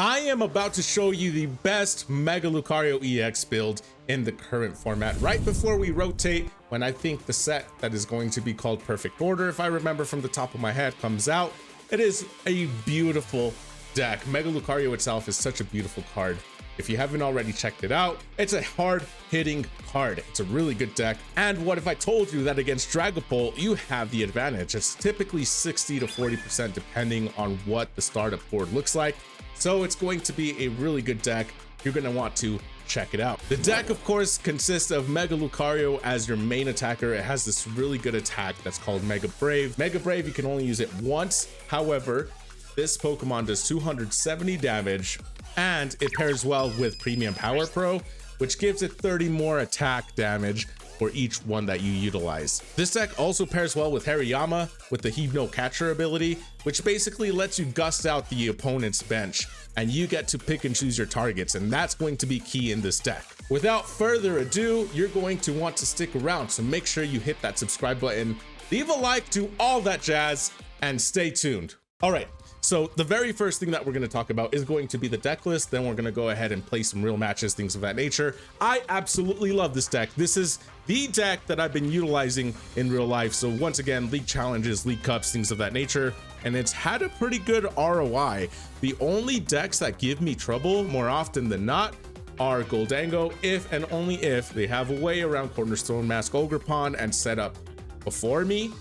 I am about to show you the best Mega Lucario EX build in the current format. Right before we rotate, when I think the set that is going to be called Perfect Order, if I remember from the top of my head, comes out, it is a beautiful deck. Mega Lucario itself is such a beautiful card. If you haven't already checked it out, it's a hard-hitting card. It's a really good deck. And what if I told you that against Dragapult, you have the advantage? It's typically 60 to 40% depending on what the startup board looks like. So it's going to be a really good deck. You're going to want to check it out. The deck, of course, consists of Mega Lucario as your main attacker. It has this really good attack that's called Mega Brave. Mega Brave, you can only use it once. However, this Pokemon does 270 damage, and it pairs well with Premium Power Pro, which gives it 30 more attack damage for each one that you utilize. This deck also pairs well with Hariyama with the Heave No Catcher ability, which basically lets you gust out the opponent's bench and you get to pick and choose your targets, and that's going to be key in this deck. Without further ado, you're going to want to stick around, so make sure you hit that subscribe button, leave a like, do all that jazz, and stay tuned. All right. So the very first thing that we're going to talk about is going to be the deck list. Then we're going to go ahead and play some real matches, things of that nature. I absolutely love this deck. This is the deck that I've been utilizing in real life. So once again, league challenges, league cups, things of that nature. And it's had a pretty good ROI. The only decks that give me trouble more often than not are Goldango, if and only if they have a way around Cornerstone, Mask Ogerpon, and set up before me.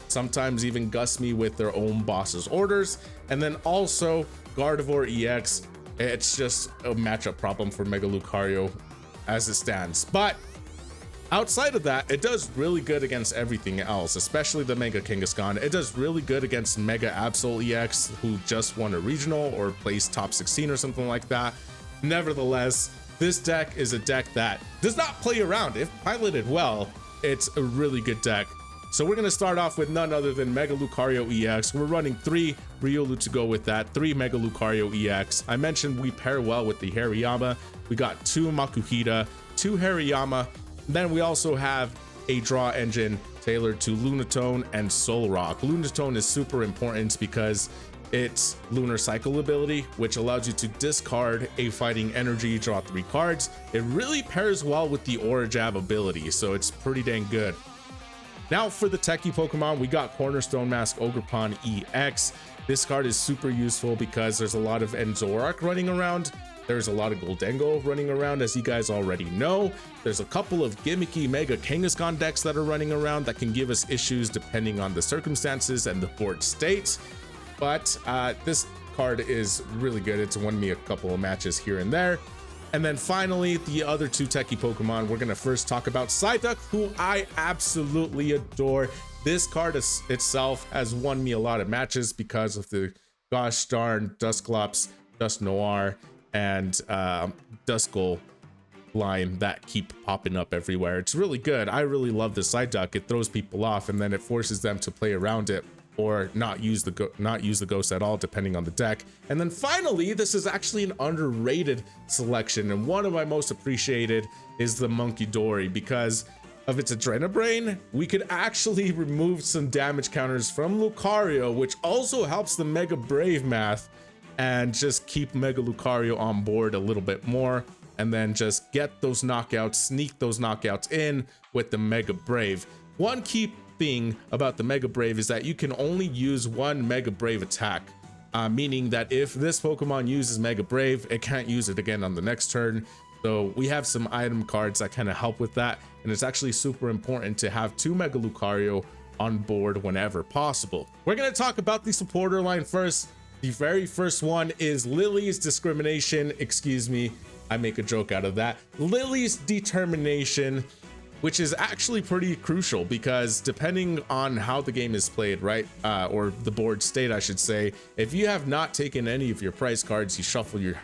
Sometimes even gust me with their own boss's orders. And then also Gardevoir EX, it's just a matchup problem for Mega Lucario as it stands. But outside of that, it does really good against everything else, especially the Mega Kangaskhan. It does really good against Mega Absol EX, who just won a regional or placed top 16 or something like that. Nevertheless, this deck is a deck that does not play around. If piloted well, it's a really good deck. So we're going to start off with none other than Mega Lucario EX. We're running 3 Riolu to go with that, 3 Mega Lucario EX. I mentioned we pair well with the Hariyama. We got 2 Makuhita, 2 Hariyama. Then we also have a draw engine tailored to Lunatone and Solrock. Lunatone is super important because it's Lunar Cycle ability, which allows you to discard a Fighting Energy, draw 3 cards. It really pairs well with the Aura Jab ability, so it's pretty dang good. Now for the techie Pokemon, we got Cornerstone Mask Ogerpon EX. This card is super useful because there's a lot of Enzorarch running around. There's a lot of Goldango running around, as you guys already know. There's a couple of gimmicky Mega Kangaskhan decks that are running around that can give us issues depending on the circumstances and the board state. But this card is really good. It's won me a couple of matches here and there. And then finally, the other 2 techie Pokemon, we're going to first talk about Psyduck, who I absolutely adore. This card itself has won me a lot of matches because of the gosh darn Dusclops, Dust Noir, and Duskull line that keep popping up everywhere. It's really good. I really love the Psyduck. It throws people off and then it forces them to play around it or not use the ghost at all, depending on the deck. And then finally, this is actually an underrated selection, and one of my most appreciated is the Munkidori. Because of its Adrenabrain, we could actually remove some damage counters from Lucario, which also helps the Mega Brave math, and just keep Mega Lucario on board a little bit more, and then just get those knockouts, sneak those knockouts in with the Mega Brave. One key thing about the Mega Brave is that you can only use 1 Mega Brave attack, meaning that if this Pokemon uses Mega Brave, it can't use it again on the next turn. So we have some item cards that kind of help with that, and it's actually super important to have 2 Mega Lucario on board whenever possible. We're going to talk about the supporter line first. The very first one is Lillie's Discrimination. Excuse me, I make a joke out of that. Lillie's Determination, which is actually pretty crucial because depending on how the game is played, right, or the board state, I should say, if you have not taken any of your prize cards, you shuffle your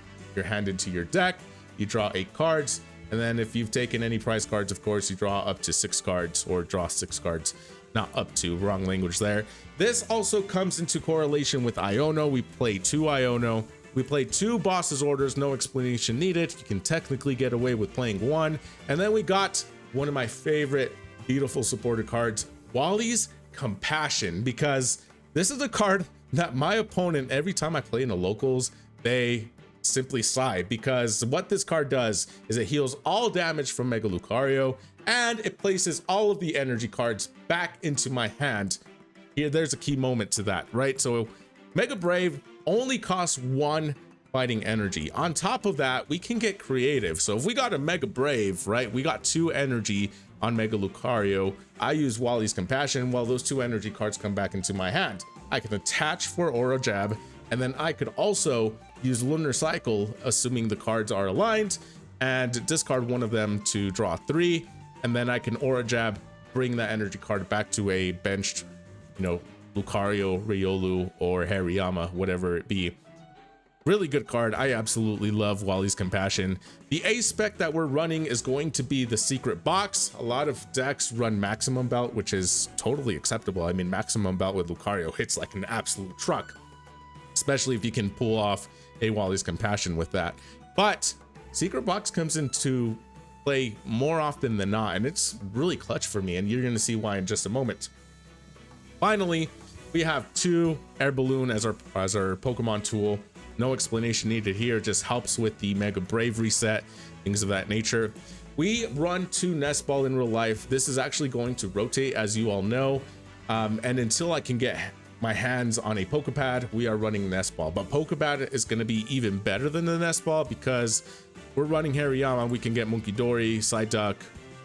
hand into your deck, you draw 8 cards, and then if you've taken any prize cards, of course, you draw up to 6 cards or draw 6 cards. Not up to, wrong language there. This also comes into correlation with Iono. We play 2 Iono. We played 2 boss's orders, no explanation needed. You can technically get away with playing 1. And then we got one of my favorite beautiful supporter cards, Wally's Compassion, because this is a card that my opponent, every time I play in the locals, they simply Psy, because what this card does is it heals all damage from Mega Lucario and it places all of the energy cards back into my hand. Here, there's a key moment to that, right? So Mega Brave only costs 1 fighting energy. On top of that, we can get creative. So if we got a Mega Brave, right, we got 2 energy on Mega Lucario. I use Wally's Compassion while those 2 energy cards come back into my hand. I can attach for Aura Jab, and then I could also use Lunar Cycle, assuming the cards are aligned, and discard one of them to draw 3, and then I can Aura Jab, bring that energy card back to a benched, you know, Lucario, Riolu, or Hariyama, whatever it be. Really good card. I absolutely love Wally's Compassion. The A spec that we're running is going to be the secret box. A lot of decks run maximum belt, which is totally acceptable. I mean, maximum belt with Lucario hits like an absolute truck, especially if you can pull off a Wally's Compassion with that. But secret box comes into play more often than not, and it's really clutch for me, and you're going to see why in just a moment. Finally, we have 2 Air Balloon as our Pokemon tool. No explanation needed here, just helps with the Mega Brave reset, things of that nature. We run 2 Nest Ball in real life. This is actually going to rotate, as you all know, and until I can get my hands on a Pokepad, we are running Nest Ball. But Pokepad is going to be even better than the Nest Ball because we're running Hariyama. We can get Munkidori, Psyduck.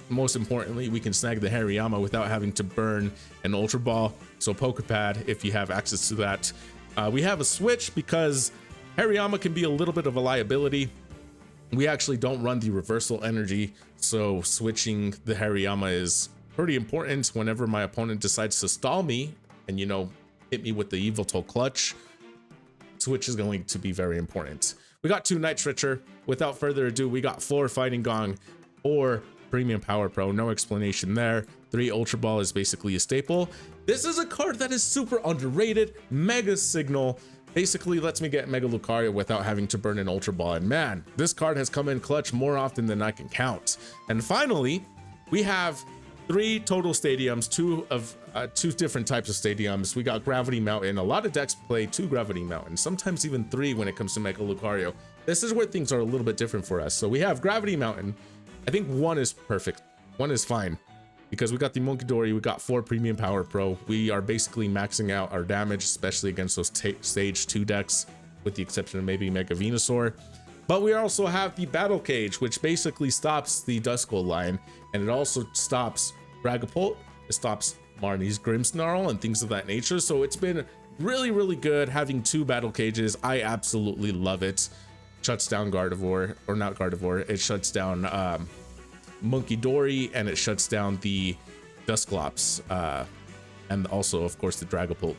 Most importantly, we can snag the Hariyama without having to burn an Ultra Ball. So Pokepad, if you have access to that. We have a switch because Hariyama can be a little bit of a liability. We actually don't run the reversal energy, so switching the Hariyama is pretty important whenever my opponent decides to stall me and, you know, hit me with the Yveltal clutch. Switch is going to be very important. We got 2 Night Stretcher. Without further ado, we got 4 Fighting Gong, 4 Premium Power Pro, no explanation there. 3 Ultra Ball is basically a staple. This is a card that is super underrated. Mega Signal basically lets me get Mega Lucario without having to burn an Ultra Ball, and man, this card has come in clutch more often than I can count. And finally, we have 3 total stadiums, 2 different types of stadiums. We got Gravity Mountain. A lot of decks play 2 Gravity Mountains, sometimes even 3 when it comes to Mega Lucario. This is where things are a little bit different for us. So we have Gravity Mountain. I think 1 is perfect. 1 is fine because we got the Munkidori, we got 4 Premium Power Pro. We are basically maxing out our damage, especially against those stage 2 decks, with the exception of maybe Mega Venusaur. But we also have the Battle Cage, which basically stops the Duskull line, and it also stops Dragapult, it stops Marnie's Grimmsnarl and things of that nature. So it's been really, really good having 2 Battle Cages. I absolutely love it. Shuts down Gardevoir, or not Gardevoir, it shuts down Munkidori, and it shuts down the Dusclops, and also, of course, the Dragapult.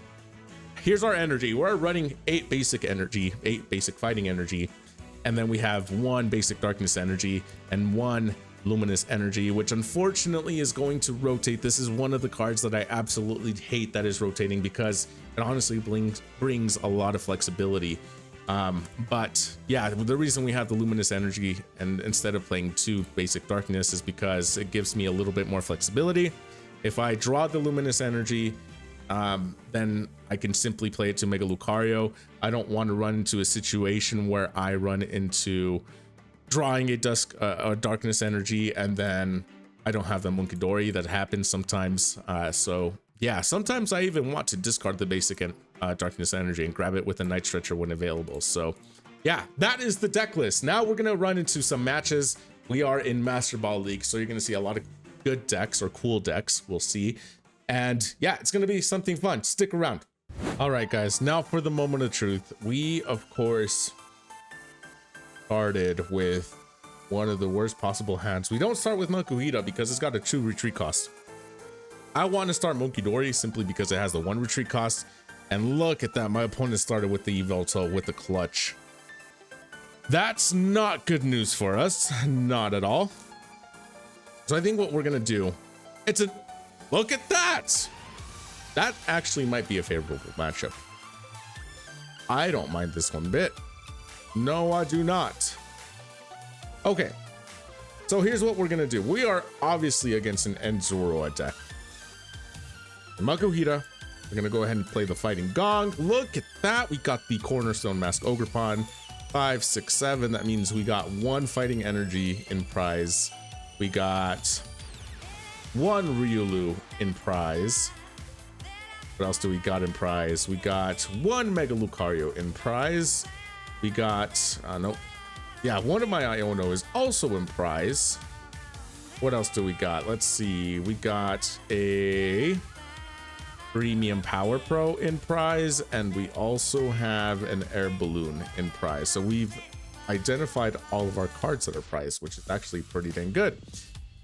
Here's our energy. We're running 8 basic energy, 8 basic fighting energy, and then we have 1 basic darkness energy and 1 luminous energy, which unfortunately is going to rotate. This is one of the cards that I absolutely hate that is rotating because it honestly brings a lot of flexibility. But yeah, the reason we have the luminous energy and instead of playing 2 basic darkness is because it gives me a little bit more flexibility. If I draw the luminous energy, then I can simply play it to Mega Lucario. I don't want to run into a situation where I run into drawing a darkness energy and then I don't have the Munkidori. That happens sometimes. So yeah, sometimes I even want to discard the basic darkness energy and grab it with a Night Stretcher when available. So yeah, that is the deck list. Now we're gonna run into some matches. We are in Master Ball League, so you're gonna see a lot of good decks or cool decks, we'll see. And yeah, it's gonna be something fun. Stick around. All right, guys, now for the moment of truth. We, of course, started with one of the worst possible hands. We don't start with Makuhita because it's got a 2 retreat cost. I want to start Munkidori simply because it has the 1 retreat cost. And look at that, my opponent started with the Yveltal with the clutch. That's not good news for us, not at all. So I think what we're gonna do, look at that! That actually might be a favorable matchup. I don't mind this one bit. No, I do not. Okay, so here's what we're gonna do. We are obviously against an Enzorarch deck. Makuhita, we're gonna go ahead and play the Fighting Gong. Look at that, we got the Cornerstone Mask Ogerpon. 5, 6, 7. That means we got 1 Fighting Energy in prize. We got 1 Riolu in prize. What else do we got in prize? We got 1 Mega Lucario in prize. We got, nope. Yeah, one of my Iono is also in prize. What else do we got? Let's see. We got a Premium Power Pro in prize, and we also have an Air Balloon in prize. So we've identified all of our cards that are prized, which is actually pretty dang good.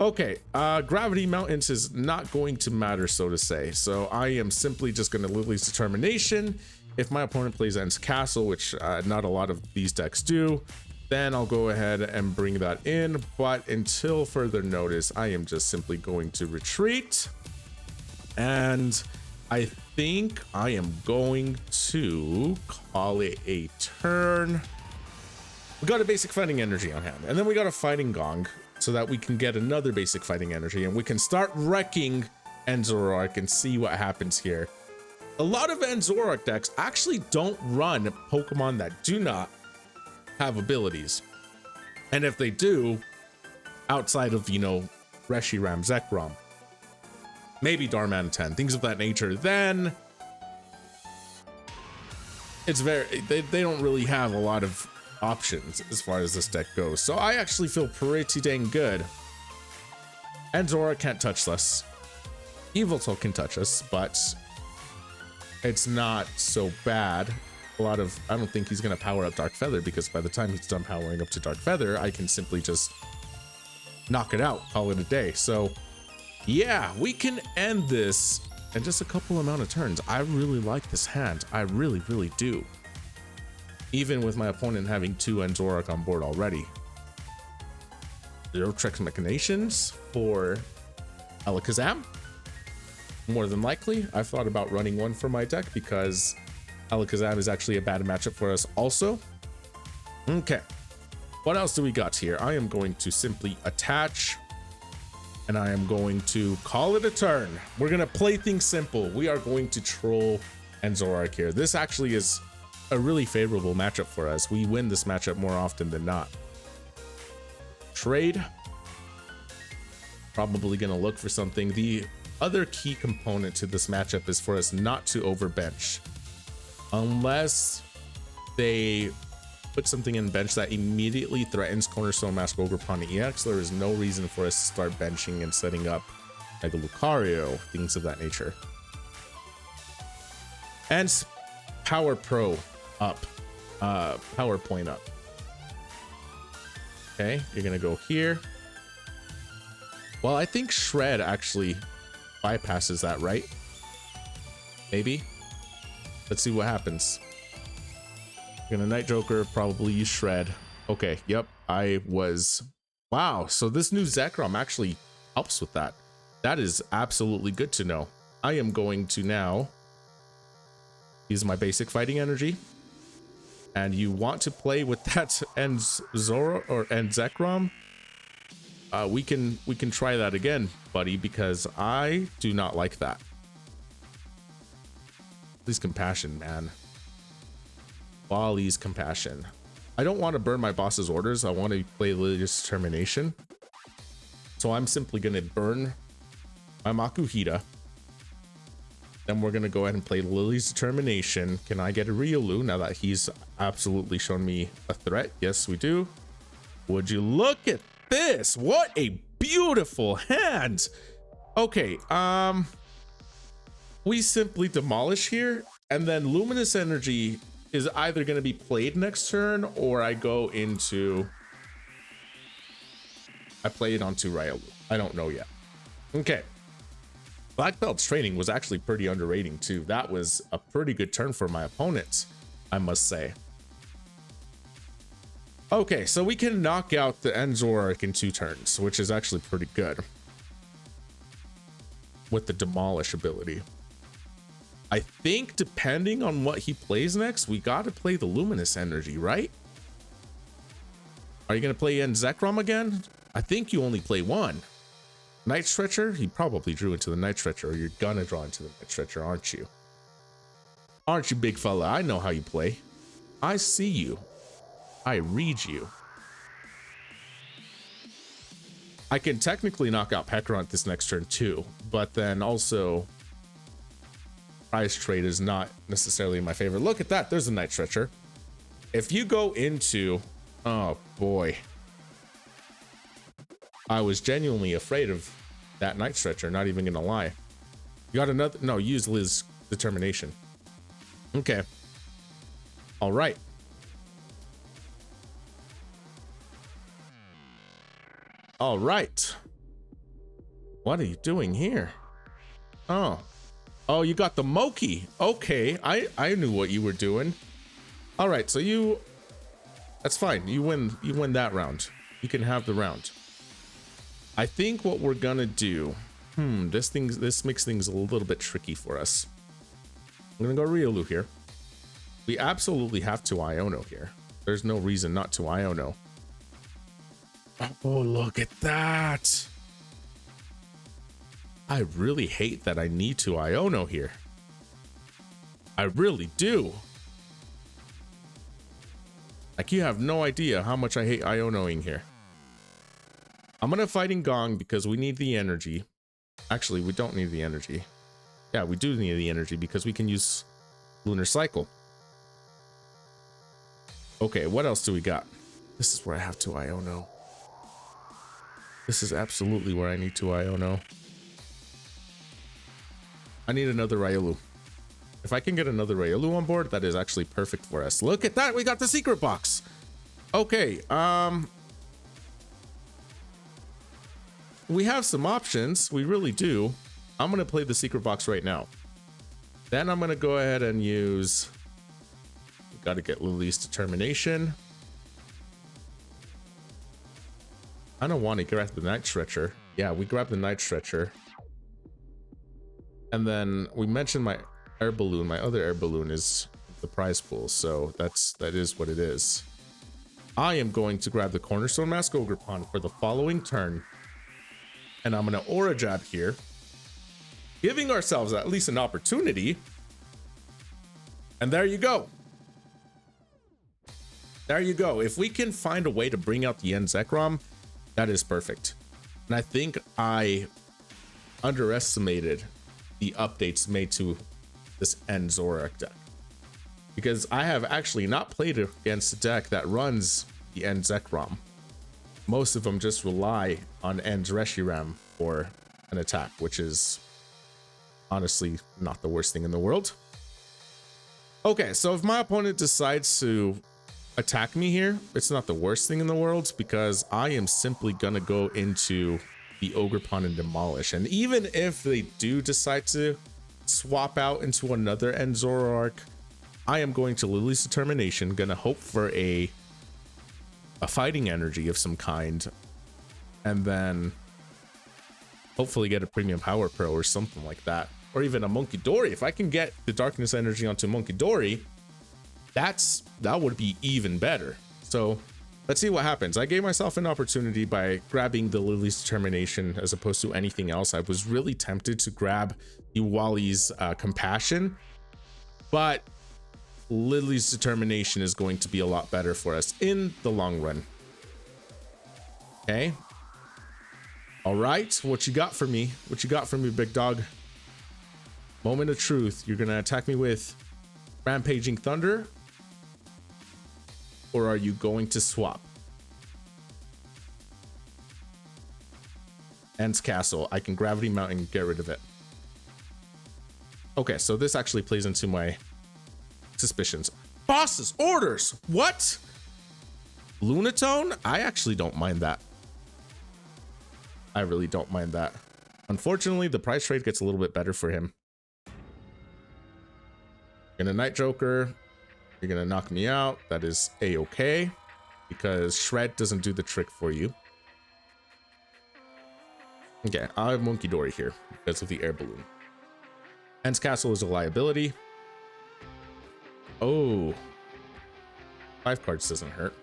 Okay, Gravity Mountains is not going to matter, so to say. So I am simply just going to Lily's Determination. If my opponent plays Ends Castle, which not a lot of these decks do, then I'll go ahead and bring that in. But until further notice, I am just simply going to retreat. And I think I am going to call it a turn. We got a basic Fighting Energy on hand, and then we got a Fighting Gong so that we can get another basic Fighting Energy, and we can start wrecking Enzorarch and see what happens here. A lot of Enzorarch decks actually don't run Pokemon that do not have abilities. And if they do, outside of, you know, Reshiram, Zekrom, maybe Darmanitan, things of that nature, then it's they don't really have a lot of options as far as this deck goes. So I actually feel pretty dang good. Enzorarch can't touch us. Yveltal can touch us, but it's not so bad. I don't think he's gonna power up Dark Feather, because by the time he's done powering up to Dark Feather, I can simply just knock it out, call it a day. So yeah, we can end this in just a couple amount of turns. I really like this hand. I really, really do. Even with my opponent having 2 Enzorarch on board already. 0 Trex Machinations for Alakazam. More than likely, I've thought about running one for my deck because Alakazam is actually a bad matchup for us also. Okay, what else do we got here? I am going to simply attach, and I am going to call it a turn. We're gonna play things simple. We are going to troll Enzorarch here. This actually is a really favorable matchup for us. We win this matchup more often than not. Trade. Probably gonna look for something. The other key component to this matchup is for us not to overbench. Unless they put something in bench that immediately threatens Cornerstone Mask Ogerpon EX, there is no reason for us to start benching and setting up Mega Lucario, things of that nature. And Power Pro up, Power Point up. Okay, you're gonna go here. Well, I think Shred actually bypasses that, right? Maybe. Let's see what happens. Gonna Night Joker, probably use Shred. Okay, yep, I was. Wow, so this new Zekrom actually helps with that. That is absolutely good to know. I am going to now use my basic Fighting Energy. And you want to play with that Zekrom? We can try that again, buddy, because I do not like that. Please Compassion, man. Wally's Compassion. I don't want to burn my boss's orders. I want to play Lily's Determination. So I'm simply going to burn my Makuhita. Then we're going to go ahead and play Lily's Determination. Can I get a Riolu now that he's absolutely shown me a threat? Yes, we do. Would you look at this? What a beautiful hand. Okay, we simply demolish here, and then Luminous Energy is either going to be played next turn, or I play it onto Riolu. I don't know yet. Okay. Black Belt's training was actually pretty underrated too. That was a pretty good turn for my opponent, I must say. Okay, so we can knock out the Enzorarch in 2 turns, which is actually pretty good with the Demolish ability. I think depending on what he plays next, we got to play the Luminous Energy, right? Are you going to play Zekrom again? I think you only play 1. Night Stretcher? He probably drew into the Night Stretcher, or you're gonna draw into the Night Stretcher, aren't you? Aren't you, big fella? I know how you play. I see you. I read you. I can technically knock out Pekron this next turn too, but then also prize trade is not necessarily my favorite. Look at that. There's a Night Stretcher. If you go into, oh boy, I was genuinely afraid of that Night Stretcher. Not even gonna lie. You got another, no, use Liz Determination. Okay. All right. All right. What are you doing here? Oh. Oh, you got the Moki. Okay, I knew what you were doing. All right, so you, that's fine. You win that round. You can have the round. I think what we're gonna do, this makes things a little bit tricky for us. I'm gonna go Riolu here. We absolutely have to Iono here. There's no reason not to Iono. Oh, look at that. I really hate that I need to Iono here. I really do. Like, you have no idea how much I hate Ionoing here. I'm gonna Fighting Gong because we need the energy. Actually, we don't need the energy. Yeah, we do need the energy because we can use Lunar Cycle. Okay, what else do we got? This is where I have to Iono. This is absolutely where I need to Iono. I need another Riolu. If I can get another Riolu on board, that is actually perfect for us. Look at that, we got the secret box. Okay, we have some options, we really do. I'm gonna play the secret box right now. Then I'm gonna go ahead and use, gotta get Lillie's Determination. I don't want to grab the Night Stretcher. Yeah, we grab the Night Stretcher. And then we mentioned my air balloon. My other air balloon is the prize pool, so that is what it is. I am going to grab the Cornerstone Mask Ogerpon for the following turn. And I'm gonna Aura Jab here, giving ourselves at least an opportunity. And there you go. There you go. If we can find a way to bring out the Enzorarch, that is perfect. And I think I underestimated the updates made to this Enzorarch deck, because I have actually not played against a deck that runs the Enzorarch. Most of them just rely on Enzreshiram for an attack, which is honestly not the worst thing in the world. Okay, so if my opponent decides to attack me here, it's not the worst thing in the world, because I am simply gonna go into the Ogerpon and demolish. And even if they do decide to swap out into another Enzorarch, I am going to Lillie's Determination, gonna hope for a fighting energy of some kind, and then hopefully get a premium power pro or something like that, or even a Munkidori. If I can get the darkness energy onto Munkidori, that would be even better. So let's see what happens. I gave myself an opportunity by grabbing the Lillie's Determination as opposed to anything else. I was really tempted to grab the Wally's Compassion, but Lillie's Determination is going to be a lot better for us in the long run. Okay. All right. What you got for me? What you got for me, big dog? Moment of truth. You're going to attack me with Rampaging Thunder? Or are you going to swap? Ends Castle. I can Gravity Mount and get rid of it. Okay, so this actually plays into my suspicions. Boss's orders. What? Lunatone? I actually don't mind that. I really don't mind that. Unfortunately, the price trade gets a little bit better for him. In a Night Joker, you're gonna knock me out. That is a-okay, because Shred doesn't do the trick for you. Okay, I have Munkidori here because of the air balloon. Ends Castle is a liability. Oh, 5 cards doesn't hurt.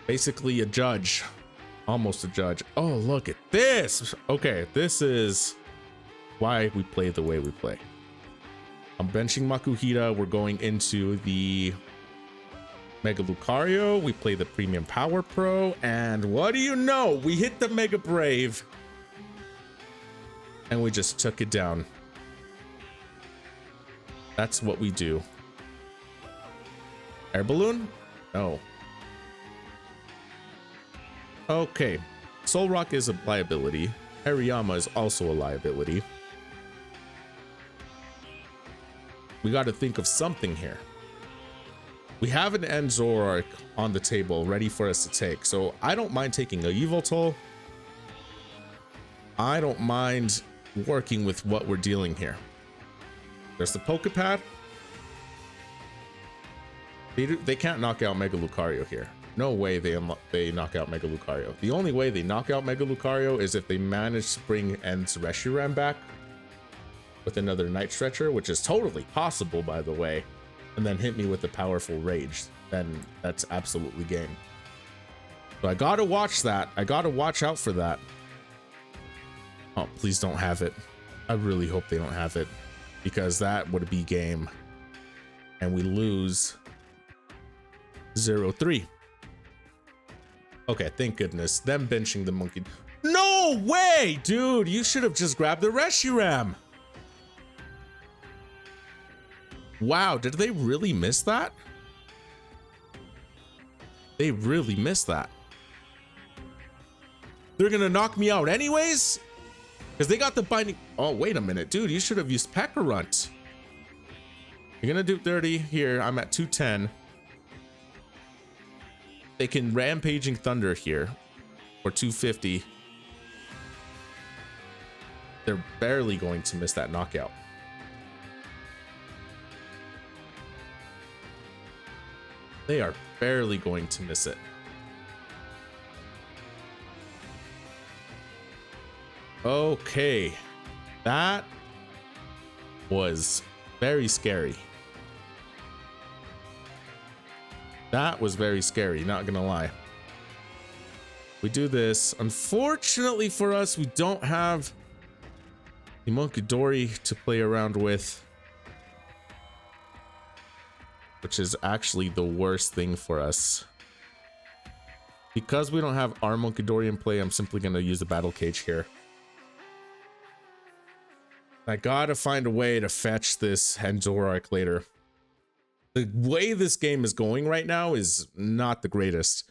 Basically a judge, almost a judge. Oh, look at this. Okay, this is why we play the way we play. I'm benching Makuhita. We're going into the Mega Lucario. We play the Premium Power Pro. And what do you know? We hit the Mega Brave. And we just took it down. That's what we do. Air Balloon? No. Okay. Solrock is a liability. Hariyama is also a liability. We got to think of something here. We have an Enzorarch on the table ready for us to take. So I don't mind taking a Yveltal. I don't mind working with what we're dealing here. There's the Pokepad. They can't knock out Mega Lucario here. No way they knock out Mega Lucario. The only way they knock out Mega Lucario is if they manage to bring Enzorarch back with another Night Stretcher, which is totally possible, by the way, and then hit me with a powerful Rage. Then that's absolutely game. So I gotta watch that. I gotta watch out for that. Oh, please don't have it. I really hope they don't have it, because that would be game. And we lose 0-3. Okay, thank goodness. Them benching the monkey. No way, dude! You should have just grabbed the Reshiram. Wow, did they really miss that? They really missed that. They're gonna knock me out anyways? Because they got the binding. Oh, wait a minute, dude. You should have used Pekka-Runt. You're gonna do 30 here. I'm at 210. They can Rampaging Thunder here for 250. They're barely going to miss that knockout. They are barely going to miss it. Okay, that was very scary. That was very scary, not gonna lie. We do this. Unfortunately for us, we don't have the Munkidori to play around with, which is actually the worst thing for us. Because we don't have our Munkidori in play, I'm simply gonna use the Battle Cage here. I gotta find a way to fetch this Enzorarch later. The way this game is going right now is not the greatest.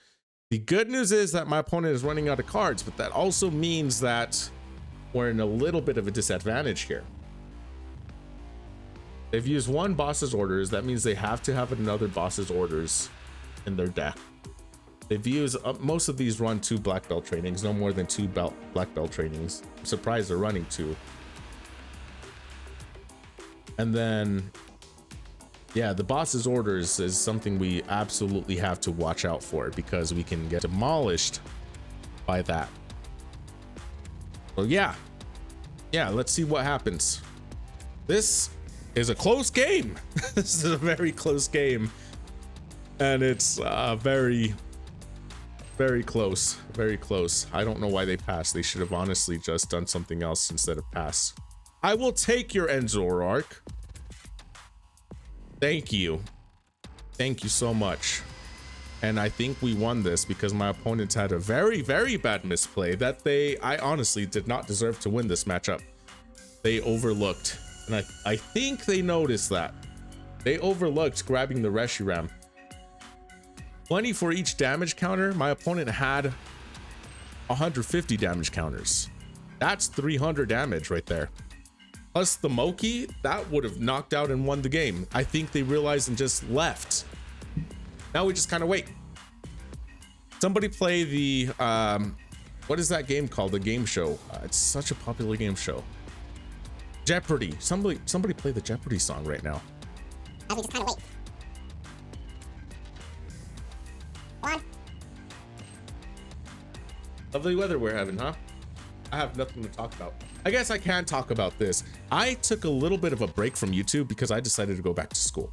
The good news is that my opponent is running out of cards, but that also means that we're in a little bit of a disadvantage here. They've used one boss's orders. That means they have to have another boss's orders in their deck. They've used most of these run 2 black belt trainings, no more than 2 black belt trainings. I'm surprised they're running 2. And then, yeah, the boss's orders is something we absolutely have to watch out for, because we can get demolished by that. So yeah, let's see what happens. This is a close game. This is a very close game, and it's very close, very close. I don't know why they passed. They should have honestly just done something else instead of pass. I will take your Enzorarch. Thank you. Thank you so much. And I think we won this because my opponents had a very, very bad misplay that I honestly did not deserve to win this matchup. They overlooked. And I think they noticed that. They overlooked grabbing the Reshiram. 20 for each damage counter. My opponent had 150 damage counters. That's 300 damage right there. Plus the Moki, that would have knocked out and won the game. I think they realized and just left. Now we just kind of wait. Somebody play the, what is that game called? The game show. It's such a popular game show. Jeopardy. Somebody play the Jeopardy song right now. Now we just kind of wait. Come on. Lovely weather we're having, huh? I have nothing to talk about. I guess I can talk about this. I took a little bit of a break from YouTube because I decided to go back to school.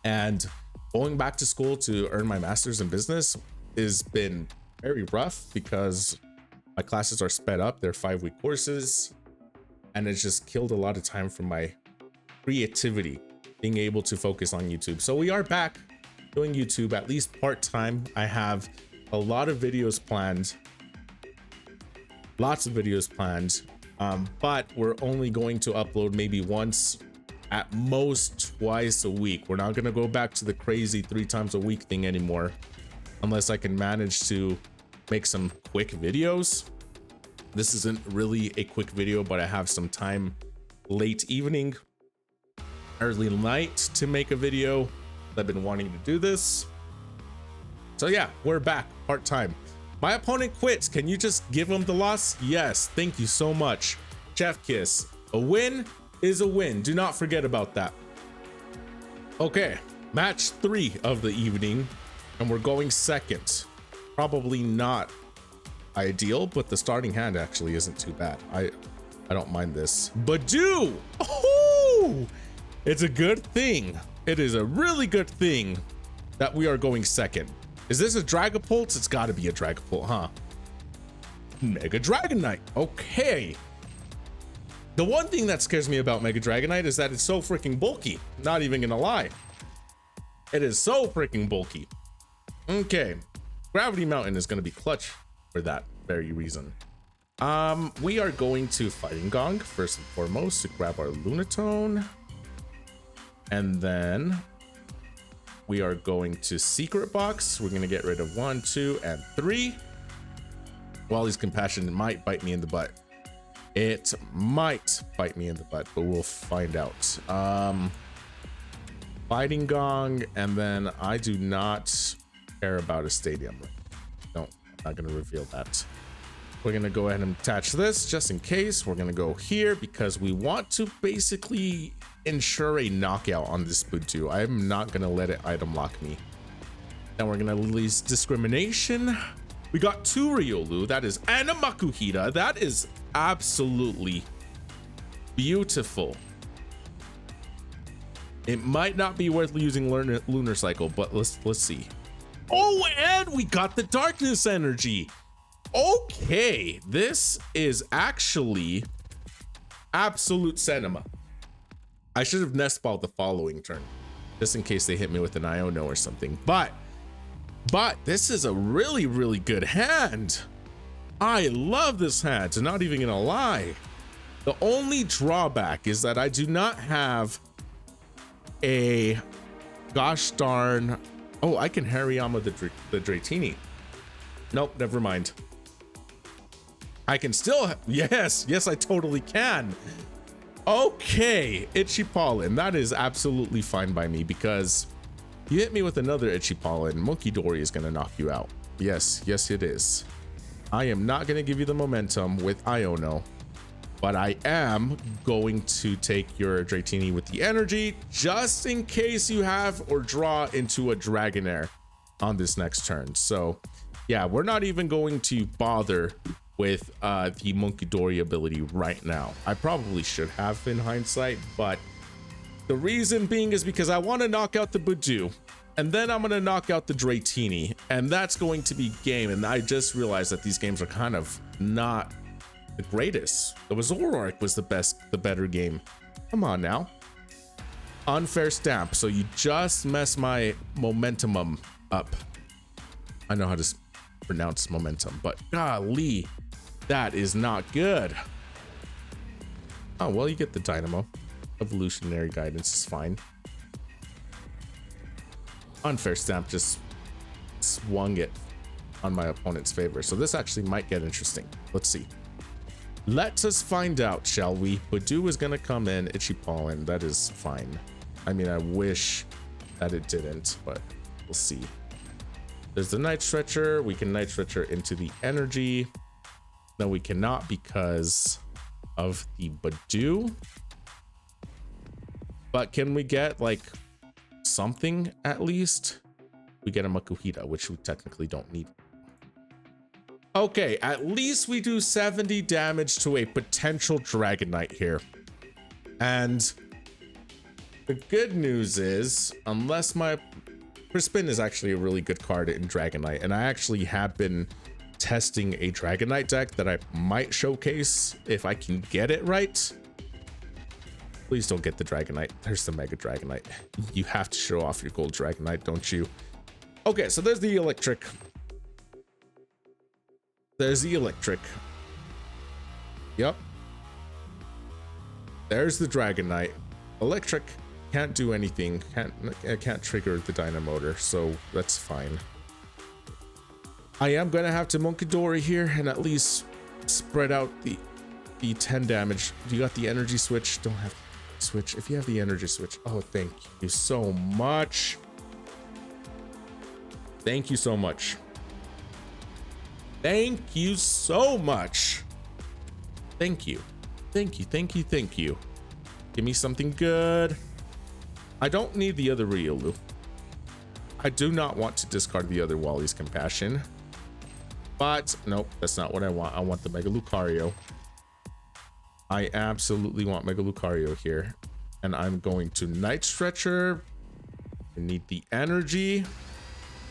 And going back to school to earn my master's in business has been very rough because my classes are sped up. They're 5-week courses. And it's just killed a lot of time from my creativity, being able to focus on YouTube. So we are back. doing YouTube at least part-time. I have a lot of videos planned, lots of videos planned, but we're only going to upload maybe once, at most twice a week. We're not going to go back to the crazy 3 times a week thing anymore, unless I can manage to make some quick videos. This isn't really a quick video, but I have some time late evening, early night to make a video. I've been wanting to do this. So yeah, we're back part-time. My opponent quits. Can you just give him the loss? Yes, thank you so much. Chef kiss. A win is a win. Do not forget about that. Okay, match 3 of the evening, and we're going second. Probably not ideal, but the starting hand actually isn't too bad. I don't mind this. Badoo! Oh, it's a good thing. It is a really good thing that we are going second. Is this a Dragapult? It's got to be a Dragapult, huh? Mega Dragonite. Okay. The one thing that scares me about Mega Dragonite is that it's so freaking bulky. Not even gonna lie. It is so freaking bulky. Okay. Gravity Mountain is gonna be clutch for that very reason. We are going to Fighting Gong first and foremost to grab our Lunatone. And then we are going to Secret Box. We're gonna get rid of 1, 2, and 3. Wally's Compassion might bite me in the butt. It might bite me in the butt, but we'll find out. Fighting Gong, and then I do not care about a stadium. No, I'm not gonna reveal that. We're gonna go ahead and attach this just in case. We're gonna go here because we want to basically ensure a knockout on this Butu. I'm not gonna let it item lock me. Then we're gonna release Discrimination. We got 2 Riolu, that is, and a Makuhita. That is absolutely beautiful. It might not be worth using Lunar Cycle, but let's see. Oh, and we got the Darkness Energy. Okay, this is actually absolute cinema. I should have nest balled the following turn, just in case they hit me with an Iono or something. But this is a really, really good hand. I love this hand, so not even gonna lie. The only drawback is that I do not have a gosh darn. Oh, I can Hariyama the Dratini. Nope, never mind. I can still, yes, I totally can. Okay, Itchy Pollen, that is absolutely fine by me because you hit me with another Itchy Pollen, Munkidori is gonna knock you out. Yes, it is. I am not gonna give you the momentum with Iono, but I am going to take your Dratini with the energy just in case you have or draw into a Dragonair on this next turn. So yeah, we're not even going to bother with the Munkidori ability right now. I probably should have in hindsight, but the reason being is because I want to knock out the Budu, and then I'm going to knock out the Dratini, and that's going to be game. And I just realized that these games are kind of not the greatest. The Enzorarch was the better game. Come on now. Unfair stamp. So you just mess my momentum up. I know how to pronounce momentum, but golly, that is not good. Oh, well, you get the Dynamo. Evolutionary Guidance is fine. Unfair stamp just swung it on my opponent's favor. So this actually might get interesting. Let's see. Let us find out, shall we? Budu is gonna come in. Itchy Pollen, that is fine. I mean, I wish that it didn't, but we'll see. There's the Night Stretcher. We can Night Stretcher into the energy. No, we cannot because of the Budu. But can we get like something at least? We get a Makuhita, which we technically don't need. Okay, at least we do 70 damage to a potential Dragonite here. And the good news is, unless my Crispin is actually a really good card in Dragonite, and I actually have been testing a Dragonite deck that I might showcase if I can get it right. Please don't get the Dragonite. There's the Mega Dragonite. You have to show off your gold Dragonite, don't you? Okay, so there's the electric. There's the electric. Yep. There's the Dragonite. Electric can't do anything. Can't trigger the Dynamotor, so that's fine. I am gonna have to Munkidori here and at least spread out the 10 damage. You got the energy switch? Don't have switch. If you have the energy switch, oh, thank you so much. Thank you so much. Thank you so much. Thank you. Thank you. Thank you. Thank you. Give me something good. I don't need the other Riolu. I do not want to discard the other Wally's Compassion. But nope, that's not what I want. I want the Mega Lucario. I absolutely want Mega Lucario here. And I'm going to Night Stretcher. I need the energy.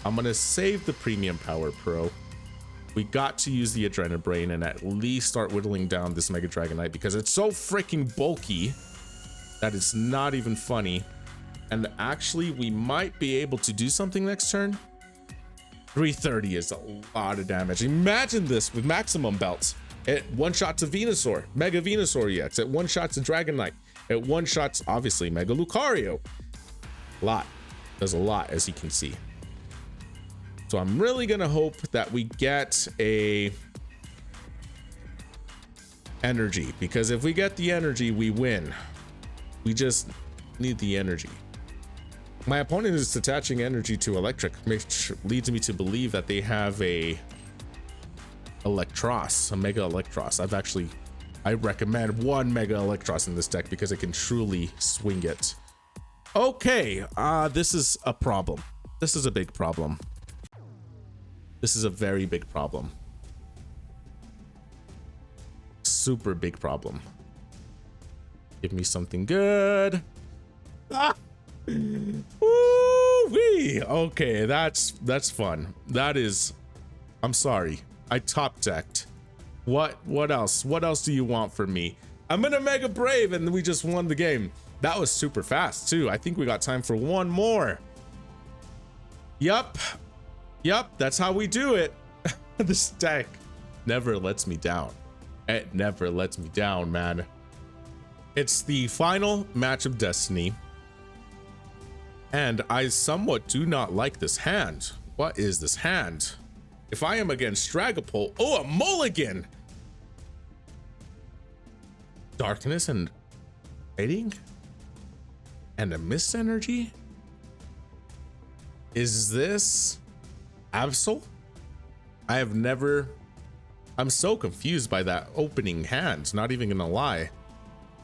I'm gonna save the Premium Power Pro. We got to use the Adrenaline Brain and at least start whittling down this Mega Dragonite because it's so freaking bulky that it's not even funny. And actually, we might be able to do something next turn. 330 is a lot of damage. Imagine this with maximum belts. It one-shots a Venusaur, Mega Venusaur EX. It one-shots a Dragonite. It one-shots, obviously, Mega Lucario. A lot. Does a lot, as you can see. So I'm really gonna hope that we get a energy, because if we get the energy, we win. We just need the energy. My opponent is attaching energy to electric, which leads me to believe that they have a Electros, a Mega Electros. I recommend one Mega Electros in this deck because it can truly swing it. Okay, this is a problem. This is a big problem. This is a very big problem. Super big problem. Give me something good. Ah! Woo-wee. Okay, that's fun. That is, I'm sorry. I top decked. What else? What else do you want from me? I'm gonna Mega Brave and we just won the game. That was super fast too. I think we got time for one more. Yup, that's how we do it. This deck never lets me down. It never lets me down, man. It's the final match of Destiny. And I somewhat do not like this hand. What is this hand? If I am against Dragapult, oh, a mulligan! Darkness and Fighting? And a Mist Energy? Is this Absol? I'm so confused by that opening hand, not even gonna lie.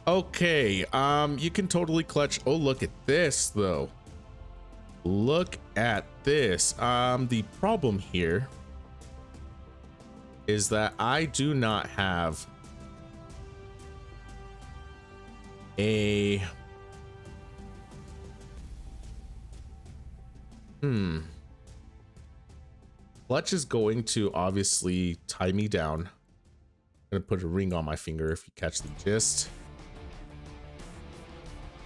Okay, you can totally clutch. Oh, look at this though. Look at this. The problem here is that I do not have a Clutch is going to obviously tie me down. I'm gonna put a ring on my finger if you catch the gist.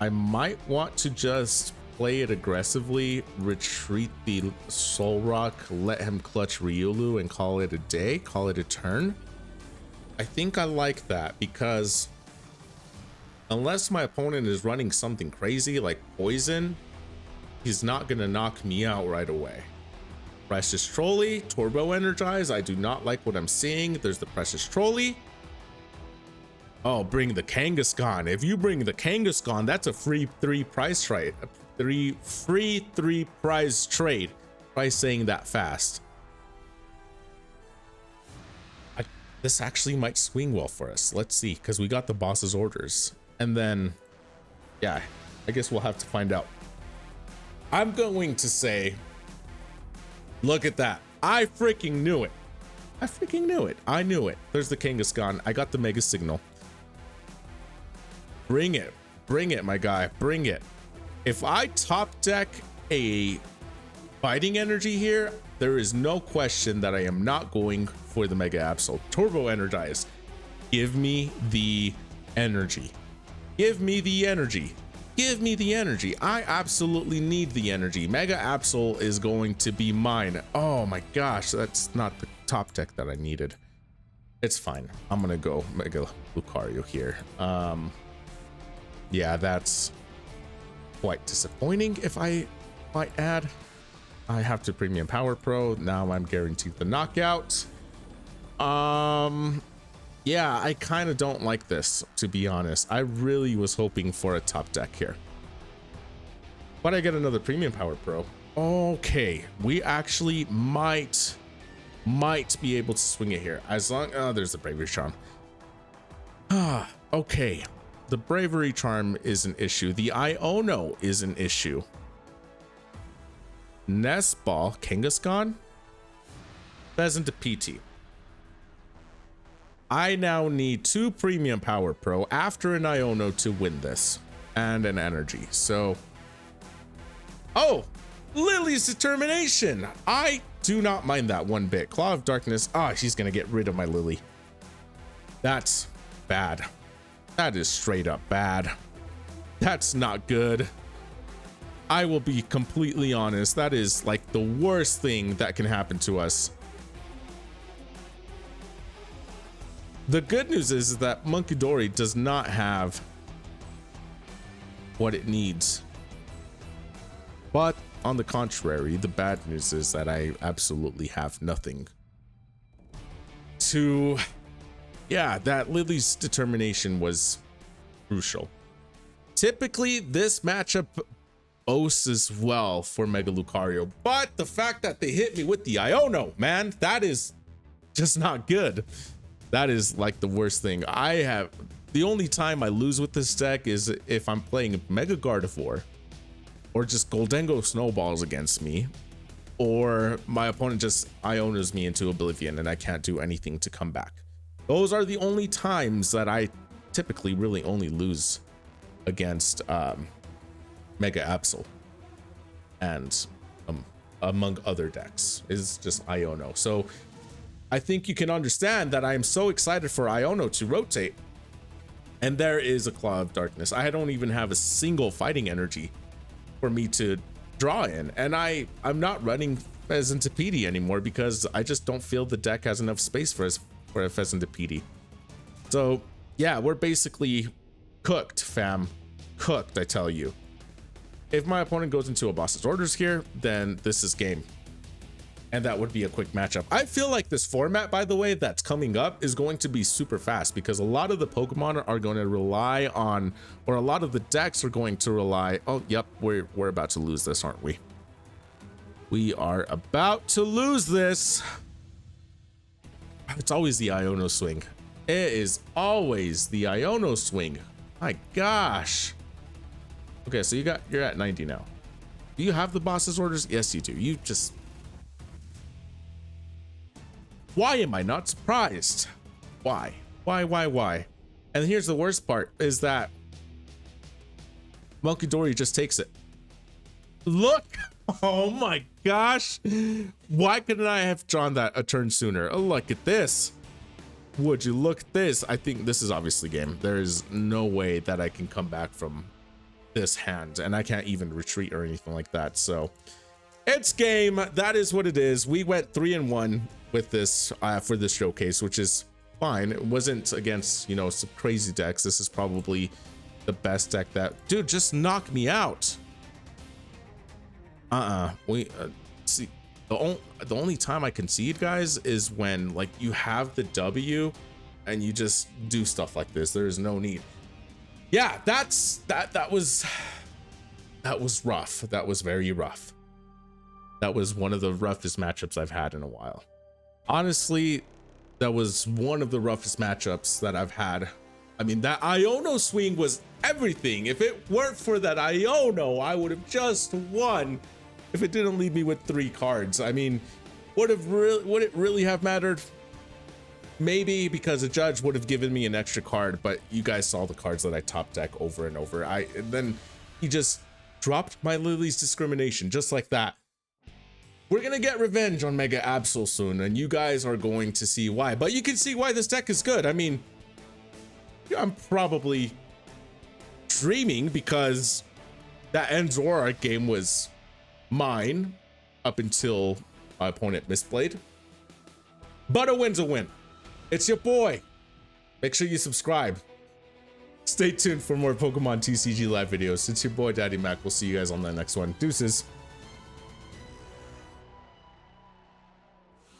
I might want to just play it aggressively, retreat the Solrock, let him clutch Riolu and call it a day, call it a turn. I think I like that because unless my opponent is running something crazy like poison, he's not gonna knock me out right away. Precious Trolley, Turbo Energize. I do not like what I'm seeing. There's the Precious Trolley. Oh, bring the Kangaskhan. If you bring the Kangaskhan, that's a free 3 prize trade. Free 3 prize trade. By saying that fast. This actually might swing well for us. Let's see, because we got the boss's orders. And then, yeah, I guess we'll have to find out. I'm going to say, look at that. I freaking knew it. I freaking knew it. I knew it. There's the Kangaskhan. I got the Mega Signal. Bring it. Bring it, my guy. Bring it. If I top deck a Fighting Energy here, there is no question that I am not going for the Mega Absol. Turbo Energize. Give me the energy. Give me the energy. Give me the energy. I absolutely need the energy. Mega Absol is going to be mine. Oh my gosh, that's not the top tech that I needed. It's fine. I'm gonna go Mega Lucario here. Yeah, that's quite disappointing if I might add. I have to Premium Power Pro. Now I'm guaranteed the knockout. Yeah, I kind of don't like this, to be honest. I really was hoping for a top deck here. But I get another Premium Power Pro. Okay, we actually might be able to swing it here. As long, oh, there's the Bravery Charm. Okay, the Bravery Charm is an issue. The Iono is an issue. Nest Ball, Kangaskhan, Pheasant PT. I now need 2 Premium Power Pro after an Iono to win this, and an energy. So, oh, Lillie's Determination. I do not mind that one bit. Claw of Darkness. Ah, she's gonna get rid of my Lillie. That's bad. That is straight up bad. That's not good. I will be completely honest. That is like the worst thing that can happen to us. The good news is that Munkidori does not have what it needs. But on the contrary, the bad news is that I absolutely have nothing to... Yeah, that Lillie's Determination was crucial. Typically, this matchup boasts as well for Mega Lucario, but the fact that they hit me with the Iono, man, that is just not good. That is like the worst thing. I have, the only time I lose with this deck is if I'm playing Mega Gardevoir or just Goldengo snowballs against me, or my opponent just Ionos me into oblivion and I can't do anything to come back. Those are the only times that I typically really only lose against Mega Absol, and among other decks is just Iono. So I think you can understand that I am so excited for Iono to rotate. And there is a Claw of Darkness. I don't even have a single fighting energy for me to draw in. And I'm not running Pheasant PD anymore because I just don't feel the deck has enough space for a Pheasant PD. So yeah, we're basically cooked, fam. Cooked, I tell you. If my opponent goes into a boss's orders here, then this is game. And that would be a quick matchup. I feel like this format, by the way, that's coming up is going to be super fast because a lot of the Pokemon are going to rely on, or a lot of the decks are going to rely. Oh, yep, we're about to lose this, aren't we? We are about to lose this. It's always the Iono swing. It is always the Iono swing. My gosh. Okay, so you're at 90 now. Do you have the boss's orders? Yes, you do. You just... Why am I not surprised? Why? Why? And here's the worst part is that Munkidori just takes it. Look! Oh my gosh! Why couldn't I have drawn that a turn sooner? Oh, look at this. Would you look at this? I think this is obviously game. There is no way that I can come back from this hand, and I can't even retreat or anything like that. So it's game. That is what it is. We went 3-1 with this for this showcase, which is fine. It wasn't against, you know, some crazy decks. This is probably the best deck that, dude, just knock me out. We see, the only time I concede, guys, is when like you have the W and you just do stuff like this. There's no need. Yeah, that was rough. That was very rough. That was one of the roughest matchups I've had in a while. Honestly, that was one of the roughest matchups that I've had. I mean, that Iono swing was everything. If it weren't for that Iono, I would have just won if it didn't leave me with 3 cards. I mean, would it really have mattered? Maybe, because a judge would have given me an extra card, but you guys saw the cards that I top deck over and over. And then he just dropped my Lillie's Discrimination just like that. We're gonna get revenge on Mega Absol soon, and you guys are going to see why. But you can see why this deck is good. I mean, I'm probably streaming because that Enzorarch game was mine up until my opponent misplayed. But a win's a win. It's your boy. Make sure you subscribe. Stay tuned for more Pokemon TCG live videos. It's your boy Daddy Mac. We'll see you guys on the next one. Deuces.